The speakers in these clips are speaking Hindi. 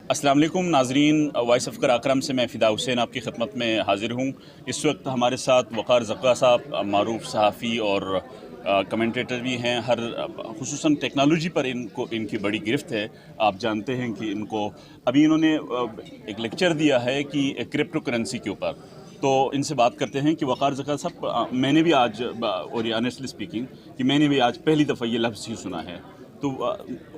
अस्सलाम वालेकुम नाजरीन, वॉइस ऑफ कराक्रम से मैं फ़िदा हुसैन आपकी खिदमत में हाज़िर हूँ। इस वक्त हमारे साथ वक़ार ज़क्का साहब, मारूफ सहाफ़ी और कमेंटेटर भी हैं। खुसूसन टेक्नोलॉजी पर इनकी बड़ी गिरफ्त है। आप जानते हैं कि अभी इन्होंने एक लेक्चर दिया है कि क्रिप्टो करेंसी के ऊपर। तो इनसे बात करते हैं कि वक़ार ज़क्का साहब, मैंने भी आज, और ये ऑनेस्टली स्पीकिंग, कि मैंने भी आज पहली दफ़ा ये लफ्ज़ ही सुना है। तो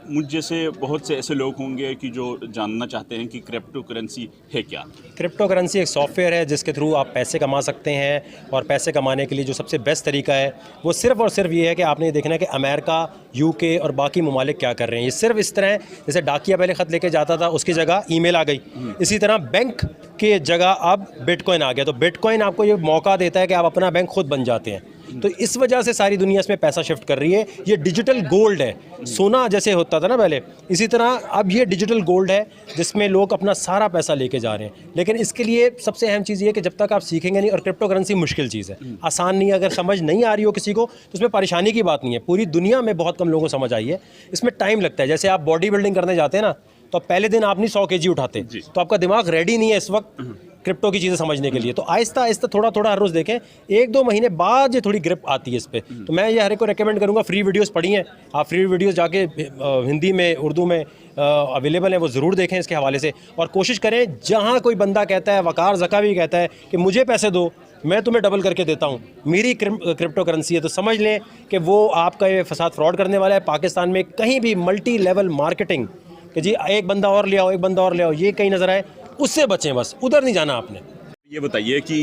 मुझ जैसे बहुत से ऐसे लोग होंगे कि जो जानना चाहते हैं कि क्रिप्टो करेंसी है क्या। क्रिप्टो करेंसी एक सॉफ्टवेयर है जिसके थ्रू आप पैसे कमा सकते हैं, और पैसे कमाने के लिए जो सबसे बेस्ट तरीका है वो सिर्फ़ और सिर्फ ये है कि आपने ये देखना है कि अमेरिका, यूके और बाकी ममालिक क्या कर रहे हैं। ये सिर्फ इस तरह है जैसे डाकिया पहले ख़त लेके जाता था, उसकी जगह ईमेल आ गई। इसी तरह बैंक के जगह अब बिटकॉइन आ गया। तो बिटकॉइन आपको ये मौका देता है कि आप अपना बैंक खुद बन जाते हैं। तो इस वजह से सारी दुनिया इसमें पैसा शिफ्ट कर रही है। ये डिजिटल गोल्ड है। सोना जैसे होता था ना पहले, इसी तरह अब ये डिजिटल गोल्ड है जिसमें लोग अपना सारा पैसा लेके जा रहे हैं। लेकिन इसके लिए सबसे अहम चीज़ ये है कि जब तक आप सीखेंगे नहीं, और क्रिप्टो करेंसी मुश्किल चीज़ है, आसान नहीं है। अगर समझ नहीं आ रही हो किसी को तो उसमें परेशानी की बात नहीं है। पूरी दुनिया में बहुत कम लोगों को समझ आई है। इसमें टाइम लगता है। जैसे आप बॉडी बिल्डिंग करने जाते हैं ना, तो पहले दिन आप नहीं 100 kg उठाते, तो आपका दिमाग रेडी नहीं है इस वक्त क्रिप्टो की चीज़ें समझने के लिए। तो आहिस्ता आहिस्ता थोड़ा थोड़ा हर रोज़ देखें, 1-2 महीने बाद ये थोड़ी ग्रिप आती है इस पर। तो मैं ये हर एक को रेकमेंड करूँगा, फ्री वीडियोस पढ़िए आप। फ्री वीडियोस जाके हिंदी में, उर्दू में अवेलेबल हैं, वो ज़रूर देखें इसके हवाले से। और कोशिश करें, जहाँ कोई बंदा कहता है, वक़ार ज़क्का भी कहता है कि मुझे पैसे दो, मैं तुम्हें डबल करके देता हूँ, मेरी क्रिप्टो करेंसी है, तो समझ लें कि वो आपका ये फसाद फ्रॉड करने वाला है। पाकिस्तान में कहीं भी मल्टी लेवल मार्केटिंग कि जी एक बंदा और ले आओ, एक बंदा और ले आओ, ये कहीं नज़र आए, उससे बचें। बस उधर नहीं जाना आपने। ये बताइए कि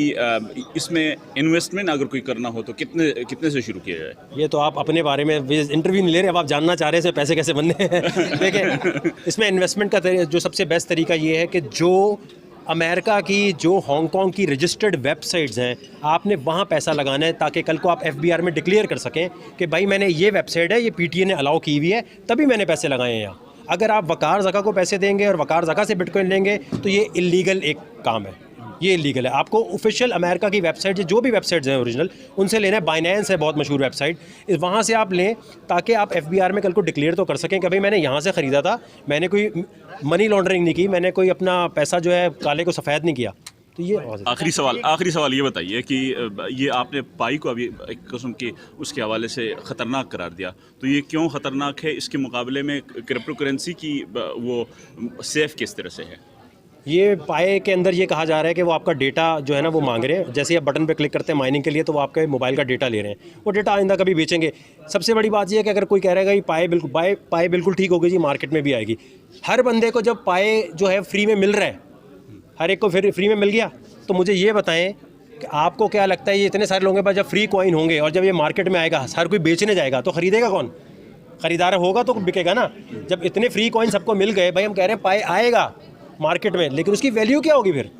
इसमें इन्वेस्टमेंट अगर कोई करना हो तो कितने से शुरू किया जाए। ये तो आप अपने बारे में इंटरव्यू नहीं ले रहे, अब आप जानना चाह रहे हैं पैसे कैसे बनने हैं। देखिए, इसमें इन्वेस्टमेंट का जो सबसे बेस्ट तरीका ये है कि जो अमेरिका की, जो हांगकांग की रजिस्टर्ड वेबसाइट्स हैं, आपने वहाँ पैसा लगाना है, ताकि कल को आप FBR में डिक्लेयर कर सकें कि भाई मैंने ये वेबसाइट है, ये PTA ने अलाउ की हुई है, तभी मैंने पैसे लगाए हैं यहाँ। अगर आप वक़ार ज़क्का को पैसे देंगे और वक़ार ज़क्का से बिटकॉइन लेंगे तो ये इलीगल एक काम है, ये इलीगल है। आपको ऑफिशियल अमेरिका की वेबसाइट, जो भी वेबसाइट्स हैं ओरिजिनल, उनसे लेना है। बाइनेंस है बहुत मशहूर वेबसाइट, वहाँ से आप लें, ताकि आप FBR में कल को डिक्लेयर तो कर सकें कि भाई मैंने यहाँ से ख़रीदा था, मैंने कोई मनी लॉन्ड्रिंग नहीं की, मैंने कोई अपना पैसा जो है काले को सफ़ेद नहीं किया। तो ये आखिरी सवाल ये बताइए कि ये आपने पाई को अभी एक किस्म की उसके हवाले से ख़तरनाक करार दिया, तो ये क्यों ख़तरनाक है? इसके मुकाबले में क्रिप्टो करेंसी की वो सेफ़ किस तरह से है? ये पाए के अंदर ये कहा जा रहा है कि वो आपका डेटा जो है ना वो मांग रहे हैं। जैसे आप बटन पे क्लिक करते हैं माइनिंग के लिए, तो वो आपके मोबाइल का डेटा ले रहे हैं। वो डेटा आइंदा कभी बेचेंगे। सबसे बड़ी बात ये है कि अगर कोई कह रहेगा कि पाए बिल्कुल ठीक हो गई जी, मार्केट में भी आएगी। हर बंदे को जब पाए जो है फ्री में मिल रहा है, हर एक को फिर फ्री में मिल गया, तो मुझे ये बताएं कि आपको क्या लगता है, ये इतने सारे लोगों के पास जब फ्री कॉइन होंगे और जब ये मार्केट में आएगा, हर कोई बेचने जाएगा, तो ख़रीदेगा कौन? ख़रीदार होगा तो बिकेगा ना। जब इतने फ्री कॉइन सबको मिल गए, भाई हम कह रहे हैं पाए आएगा मार्केट में, लेकिन उसकी वैल्यू क्या होगी? फिर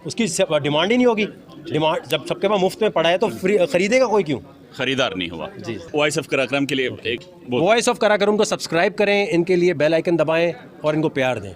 उसकी डिमांड ही नहीं होगी। डिमांड जब सबके पास मुफ्त में पड़ा है तो फ्री ख़रीदेगा कोई क्यों? ख़रीदार नहीं हुआ जी। वॉइस ऑफ कराक्रम के लिए वॉइस ऑफ कराक्रम को सब्सक्राइब करें, इनके लिए बेल आइकन दबाएं और इनको प्यार दें।